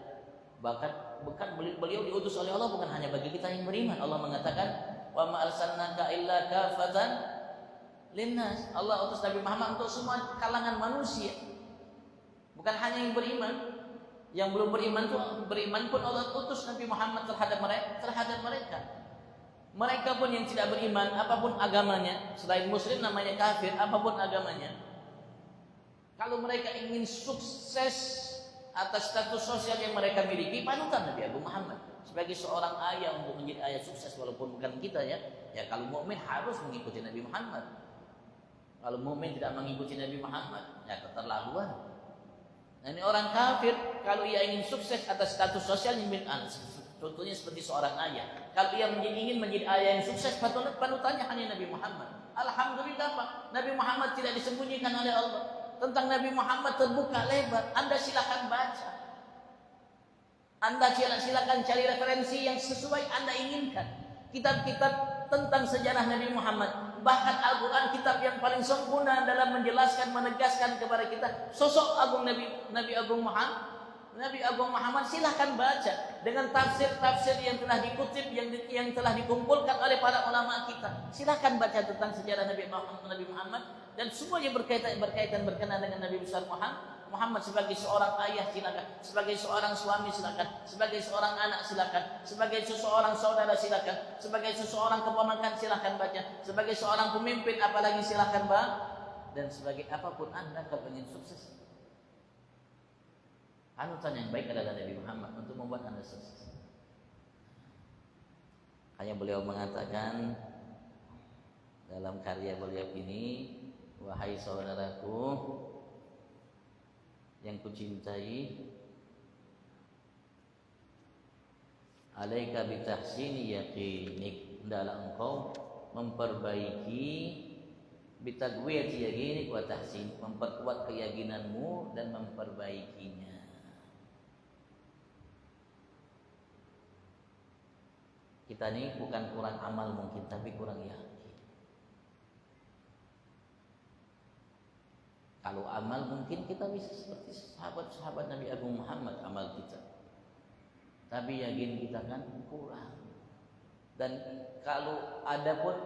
Bahkan beliau diutus oleh Allah bukan hanya bagi kita yang beriman. Allah mengatakan, wa ma arsalnaka illa kafatan linnas. Allah utus Nabi Muhammad untuk semua kalangan manusia, bukan hanya yang beriman. Yang belum beriman pun Allah utus Nabi Muhammad terhadap mereka. Mereka pun yang tidak beriman, apapun agamanya, selain muslim namanya kafir, apapun agamanya, kalau mereka ingin sukses atas status sosial yang mereka miliki, panutan Nabi Agung Muhammad sebagai seorang ayah untuk menjadi ayah sukses, walaupun bukan kita ya. Ya kalau mukmin harus mengikuti Nabi Muhammad. Kalau mukmin tidak mengikuti Nabi Muhammad, ya keterlaluan. Nah, ini orang kafir kalau ia ingin sukses atas status sosialnya, contohnya seperti seorang ayah. Kalau ia ingin menjadi ayah yang sukses, panutannya hanya Nabi Muhammad. Alhamdulillah Pak, Nabi Muhammad tidak disembunyikan oleh Allah. Tentang Nabi Muhammad terbuka lebar. Anda silakan baca. Anda silakan cari referensi yang sesuai Anda inginkan. Kitab-kitab tentang sejarah Nabi Muhammad, bahkan Al-Quran, kitab yang paling sempurna dalam menjelaskan, menegaskan kepada kita sosok agung Nabi Agung Muhammad. Silahkan baca dengan tafsir-tafsir yang telah dikutip, yang telah dikumpulkan oleh para ulama kita. Silahkan baca tentang sejarah Nabi Muhammad dan semua yang berkaitan berkenan dengan Nabi besar Muhammad. Sebagai seorang ayah silakan, sebagai seorang suami silakan, sebagai seorang anak silakan, sebagai seseorang saudara silakan, sebagai seseorang keponakan silakan baca, sebagai seorang pemimpin apalagi silakan dan sebagai apapun Anda kalau ingin sukses, panutan yang baik adalah Nabi Muhammad untuk membuat Anda sukses. Hanya beliau mengatakan dalam karya beliau ini, wahai saudaraku yang kucintai, alaika bitahsini yaqinik, hendaklah engkau memperbaiki, bitaqwiyati yaqinik wa tahsin, memperkuat keyakinanmu dan memperbaikinya. Kita ini bukan kurang amal mungkin, tapi kurang yakin. Kalau amal mungkin kita bisa seperti sahabat-sahabat Nabi Agung Muhammad amal kita, tapi yakin kita kan kurang. Dan kalau ada pun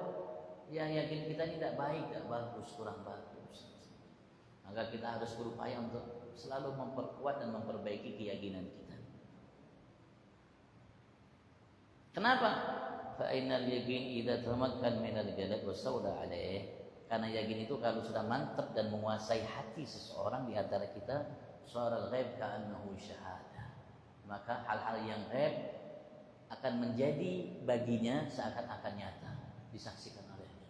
ya yakin kita ini tidak baik, tidak bagus, kurang bagus. Maka kita harus berupaya untuk selalu memperkuat dan memperbaiki keyakinan kita. Kenapa? Fa innal yaqin idza tamakkan min al-jalad wa sawda alaih. Karena yakin itu kalau sudah mantap dan menguasai hati seseorang di antara kita, suara ghaib ka'annahu syahadah, maka hal-hal yang ghaib akan menjadi baginya seakan-akan nyata, disaksikan olehnya.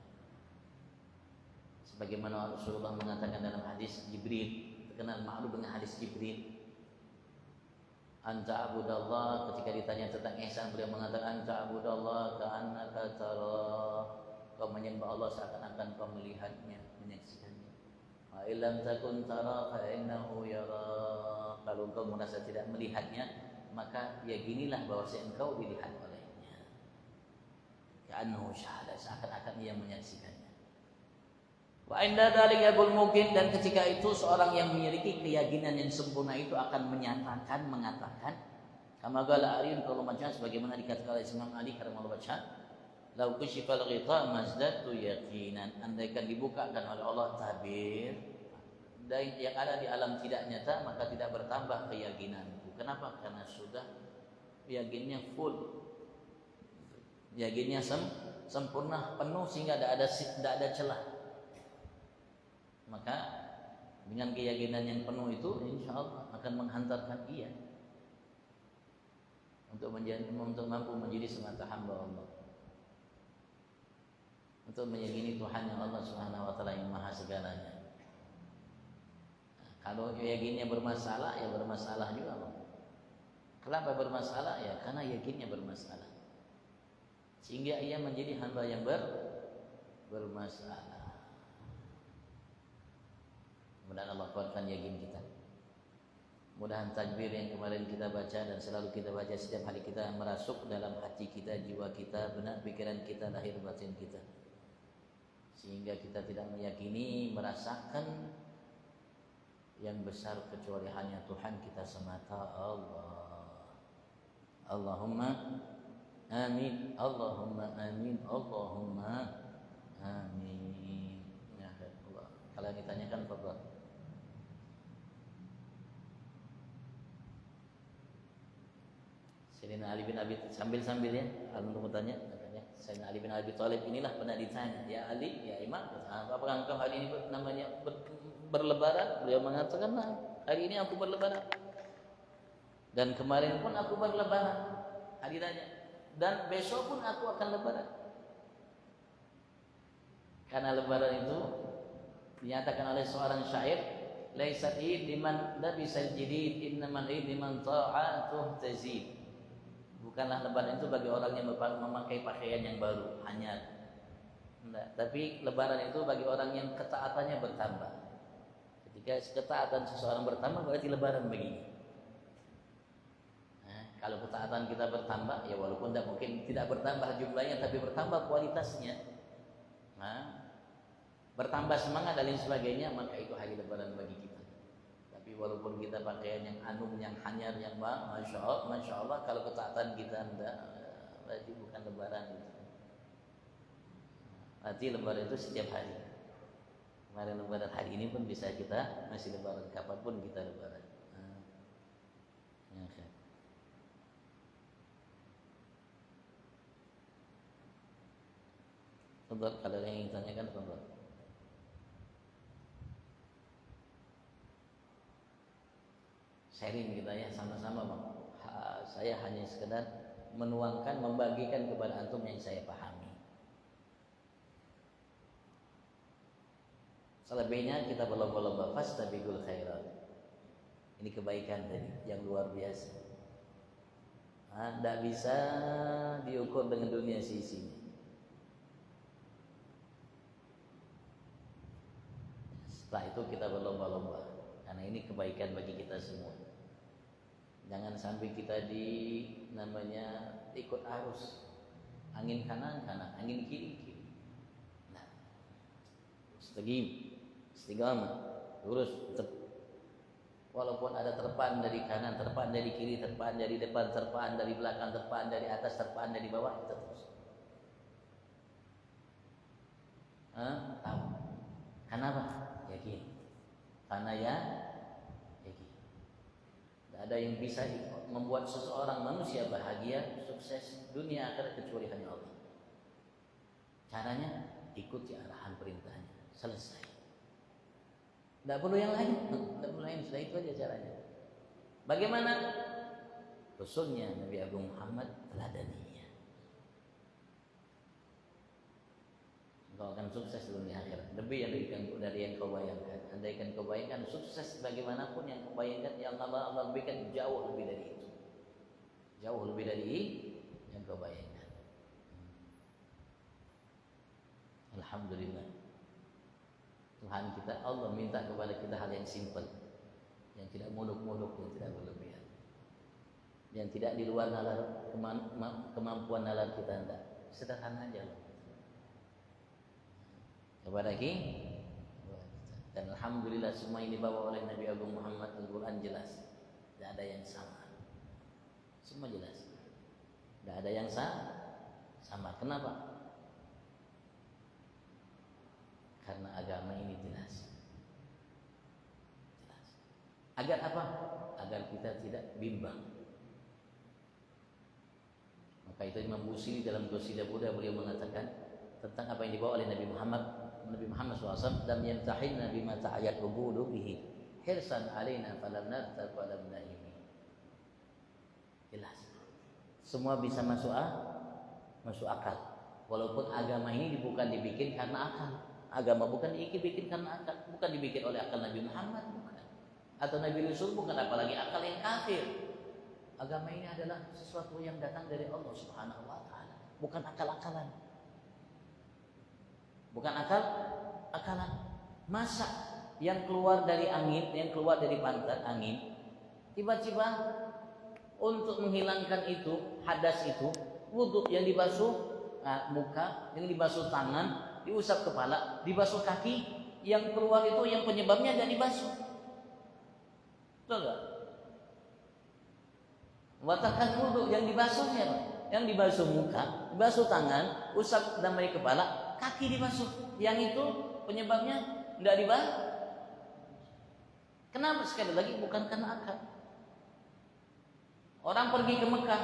Sebagaimana Rasulullah mengatakan dalam hadis Jibril, terkenal ma'ruf dengan hadis Jibril, anta abudallah, ketika ditanya tentang ihsan beliau mengatakan anta abudallah ka'annaka tarah Kau menyembah Allah seakan-akan kau melihatnya, menyaksikannya. Wa illam takun tara fa innahu yara. Kalau engkau merasa tidak melihatnya, maka yakinilah bahwa engkau dilihat olehnya. Ka'annahu syahada, seakan-akan ia menyaksikannya. Wa inda dzalika yaqul mungkin, dan ketika itu seorang yang memiliki keyakinan yang sempurna itu akan mengatakan kama qala Ali kalau macam sebagaimana dikatakan oleh Imam Ali karramallahu wajhahu, lau kusyifal ghita mazdatu yaqinan, andaikan dibukakan oleh Allah tabir dan yang ada di alam tidak nyata, maka tidak bertambah keyakinanku. Kenapa? Karena sudah yakinnya full, yakinnya sempurna, penuh, sehingga tidak ada celah. Maka dengan keyakinan yang penuh itu insya Allah akan menghantarkan ia untuk mampu menjadi semata hamba Allah, untuk meyakini Tuhan yang Allah Subhanahu wa taala yang maha segalanya. Kalau yakinnya bermasalah, ya bermasalah juga. Kenapa bermasalah? Ya karena yakinnya bermasalah, sehingga ia menjadi hamba yang bermasalah. Mudah-mudahan Allah kuatkan yakin kita. Mudah-mudahan takbir yang kemarin kita baca dan selalu kita baca setiap hari kita merasuk dalam hati kita, jiwa kita, benak pikiran kita, lahir batin kita, sehingga kita tidak meyakini, merasakan yang besar kecuali hanya Tuhan kita semata, Allah. Allahumma amin, Allahumma amin, Allahumma amin. Ya Allah. Kalau ditanyakan apa? Sayyidina Ali bin Abi sambil ya, untuk bertanya katanya Sayyidina Ali bin Abi Thalib inilah pernah ditanya, ya Ali, ya Imam, apakah engkau hari ini namanya berlebaran? Beliau mengatakan, nah, hari ini aku berlebaran dan kemarin pun aku berlebaran, hari tanya, dan besok pun aku akan lebaran. Karena lebaran itu dinyatakan oleh seorang syair, laisat id liman labisal jadid, innamal id liman ta'atuh tazid. Bukanlah lebaran itu bagi orang yang memakai pakaian yang baru, hanya. Enggak. Tapi lebaran itu bagi orang yang ketaatannya bertambah. Ketika ketaatan seseorang bertambah, berarti lebaran baginya. Nah, kalau ketaatan kita bertambah, ya walaupun tidak mungkin tidak bertambah jumlahnya, tapi bertambah kualitasnya. Nah, bertambah semangat dan lain sebagainya, maka itu hari lebaran bagi kita. Tapi walaupun kita pakaian yang anum, yang hanyar, yang masya Allah, kalau ketaatan kita tidak, berarti bukan lebaran itu. Berarti lebaran itu setiap hari. Kemarin lebaran, hari ini pun bisa kita masih lebaran, kapanpun kita lebaran. Ya, okay. Kalau yang ingin tanyakan, Tolong. Sharing kita ya, sama-sama Bang. Saya hanya sekedar menuangkan, membagikan kepada antum yang saya pahami. Selebihnya kita berlomba-lomba fastabiqul khairat. Ini kebaikan tadi yang luar biasa. Tidak bisa diukur dengan dunia sisi. Setelah itu kita berlomba-lomba, karena ini kebaikan bagi kita semua. Jangan sampai kita ikut arus, angin kanan, angin kiri. Nah, istiqamah, lurus, walaupun ada terpaan dari kanan, terpaan dari kiri, terpaan dari depan, terpaan dari belakang, terpaan dari atas, terpaan dari bawah, kita terus. Tahu. Kenapa? Yakin. Karena yakin. Tidak ada yang bisa membuat seseorang manusia bahagia, sukses dunia akhirat kecuali hanya Allah. Caranya ikuti arahan perintahnya, selesai. Tidak perlu yang lain, sudah itu aja caranya. Bagaimana? Rasulnya Nabi Agung Muhammad teladaninya. Engkau akan sukses dunia akhirat, lebih dari yang kau bayangkan. Andaikan kau bayangkan sukses bagaimanapun yang kau bayangkan, yang Allah berikan jauh lebih dari itu, jauh lebih dari yang kau bayangkan. Alhamdulillah. Tuhan kita, Allah minta kepada kita hal yang simpel, yang tidak muluk-muluk, yang tidak berlebihan, yang tidak di luar nalar kemampuan nalar kita. Enggak, sederhana aja loh. Kepada kita. Dan alhamdulillah semua ini dibawa oleh Nabi Agung Muhammad. Al-Quran jelas, tidak ada yang sama, semua jelas, tidak ada yang sama. Kenapa? Karena agama ini jelas. Agar apa? Agar kita tidak bimbang. Maka itu Imam Busiri dalam Qasidah Buddha beliau mengatakan tentang apa yang dibawa oleh Nabi Muhammad SAW, dan yamtahinna bima ta'ayat ubulu bihi hirsan alaina falam nartab wa lam naimi. Jelas. Semua bisa masuk akal. Walaupun agama ini bukan dibikin karena akal. Agama bukan dibikin karena akal, bukan dibikin oleh akal Nabi Muhammad, bukan. Atau Nabi Rasul, bukan, apalagi akal yang kafir. Agama ini adalah sesuatu yang datang dari Allah Subhanahu wa taala, bukan akal-akalan. Bukan akal-akalan. Masa yang keluar dari angin, yang keluar dari pantat angin, tiba-tiba untuk menghilangkan itu, hadas itu, wudhu yang dibasuh muka, yang dibasuh tangan, diusap kepala, dibasuh kaki, yang keluar itu yang penyebabnya tidak dibasuh. Betul enggak? Batalkan wudhu yang dibasuhnya, yang dibasuh muka, dibasuh tangan, usap damai kepala, kaki dibasuh. Yang itu penyebabnya tidak dibasuh. Kenapa? Sekali lagi bukan karena akal. Orang pergi ke Mekah,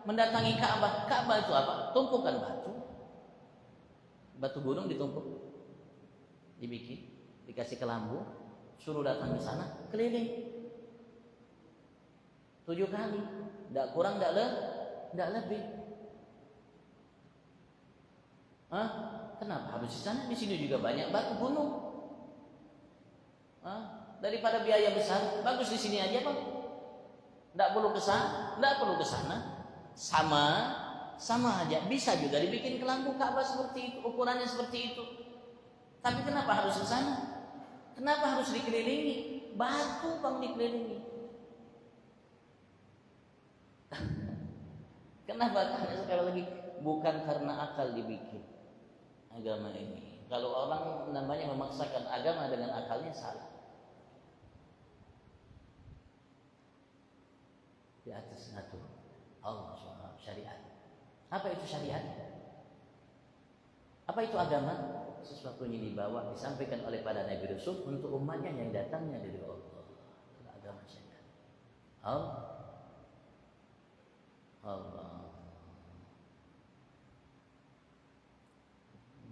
mendatangi Ka'bah. Ka'bah itu apa? Tumpukan batu. Batu gunung ditumpuk, dibikin, dikasih kelambu, suruh datang ke sana, keliling 7 kali, tidak kurang, tidak lebih. Kenapa harus di sana? Di sini juga banyak batu gunung. Daripada biaya besar, bagus di sini aja, Bang. Tidak perlu ke sana, tidak perlu ke sana. Sama aja, bisa juga dibikin kelambu Ka'bah seperti itu, ukurannya seperti itu. Tapi kenapa harus ke sana? Kenapa harus dikelilingi? Batu Bang dikelilingi. Kenapa? Karena sekali lagi bukan karena akal dibikin agama ini. Kalau orang namanya memaksakan agama dengan akalnya, salah. Di atas ngatur Allah SWT, syariat. Apa itu syariat? Apa itu agama? Sesuatu yang dibawa, disampaikan oleh para Nabi Rasul untuk umatnya yang datangnya dari Allah. Itu agama syariat. Allah.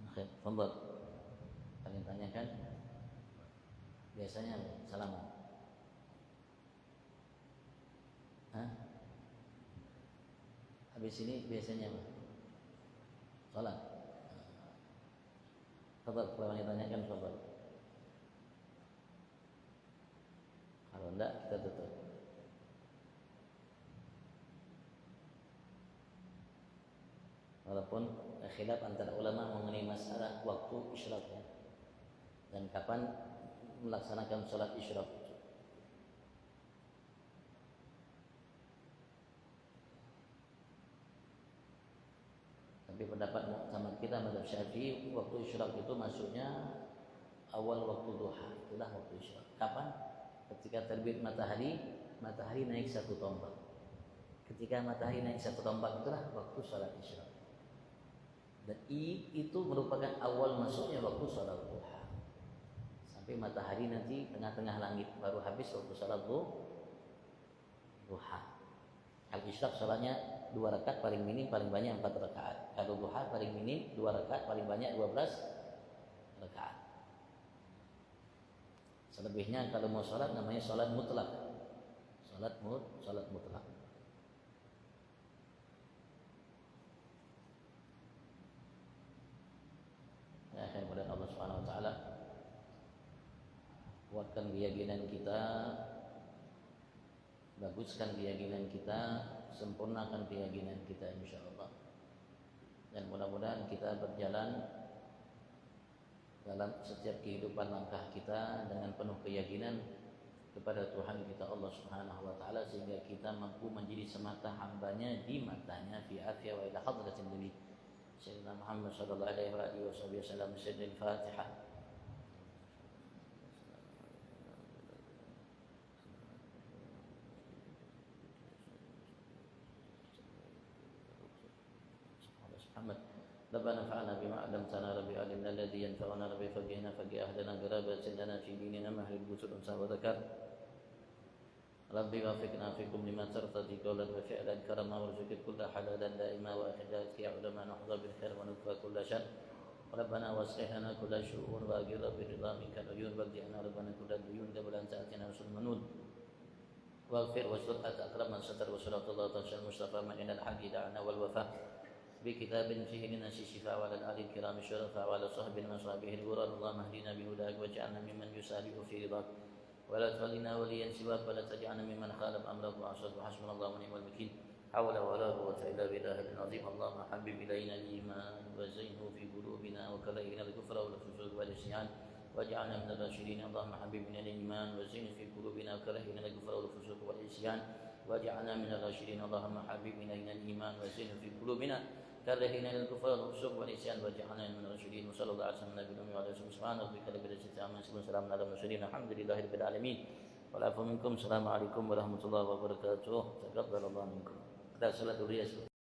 Oke, fadhal. Kalian tanyakan. Biasanya salaman. Habis ini biasanya apa? Salat. Fadhal, kalau yang tanyakan fadhal. Kalau enggak, kita tutup. Walaupun khilaf antara ulama mengenai masalah waktu isyraqnya dan kapan melaksanakan sholat isyraq. Tapi pendapat sama kita mazhab Syafi'i, waktu isyraq itu masuknya awal waktu duha, itulah waktu isyraq. Kapan? Ketika terbit matahari naik 1 tombak. Ketika matahari naik 1 tombak itulah waktu sholat isyraq. Dan itu merupakan awal masuknya waktu sholat duha. Sampai matahari nanti tengah-tengah langit baru habis waktu sholat duha. Al-isyraq sholatnya 2 rakaat, paling minim paling banyak 4 rakaat. Kalau duha paling minim 2 rakaat, paling banyak 12 rakaat. Selebihnya kalau mau sholat namanya sholat mutlak. Sholat mutlak. Mudah-mudahan Allah Subhanahu wa taala kuatkan keyakinan kita, baguskan keyakinan kita, sempurnakan keyakinan kita insyaallah. Dan mudah-mudahan kita berjalan dalam setiap kehidupan langkah kita dengan penuh keyakinan kepada Tuhan kita Allah Subhanahu wa taala, sehingga kita mampu menjadi semata hambanya di matanya fi afya wa ila hadratin nabi sayyidina Muhammad sallallahu alaihi wasallam. Sayyidil Fatihah. Muhammad. ربنا انفعنا بما علمتنا ربي علمنا الذي ينفعنا ربي فقهنا فقه أهلنا بربة لنا في ديننا مهل البسر أنسى وذكر ربي وفقنا فيكم لما ترتضي قولا وفعلا كرما وارزق كل حلالا دائما وأخذات يا علماء نحظى بالخير ونكفى كل شر ربنا واصلح لنا كل شؤون وأجر برضا منك العيون واجعلنا ربنا كل الديون قبل أن تأتينا رسل منون واغفر واستر أكرم من ستر وصلاة الله تعالى المصطفى من إلى الحق دعنا والوفاء بكتاب فيه للناس شفاء وعلى الآل الكرام الشرفاء وعلى صحب وصحبه الغرار اللهم اهدنا بهداك واجعلنا ممن يسارع في رضاك ولا تولنا وليا سواك ولا تجعلنا ممن خالف أمرك وعصاك وحسبنا الله ونعم الوكيل حول ولا قوة إلا بالله العظيم. اللهم حبب إلينا الإيمان وزينه في قلوبنا وكره إلينا الكفر والفسوق والعصيان واجعلنا من الراشدين. اللهم حبب إلينا الإيمان وزينه في قلوبنا وكره إلينا الكفر والفسوق والعصيان واجعلنا من الراشدين. اللهم حبب إلينا الإيمان وزينه في قلوبنا كرهنا الكفر والفسوق والعصيان واجعلنا من الراشدين. وصلى الله على سيدنا النبي وعلى اله وصحبه سبحان ربك رب العزة عما يصفون وسلام على المرسلين الحمد لله رب العالمين والعفو منكم. السلام عليكم ورحمة الله وبركاته. تقبل الله منكم. Ada salat dulu ya.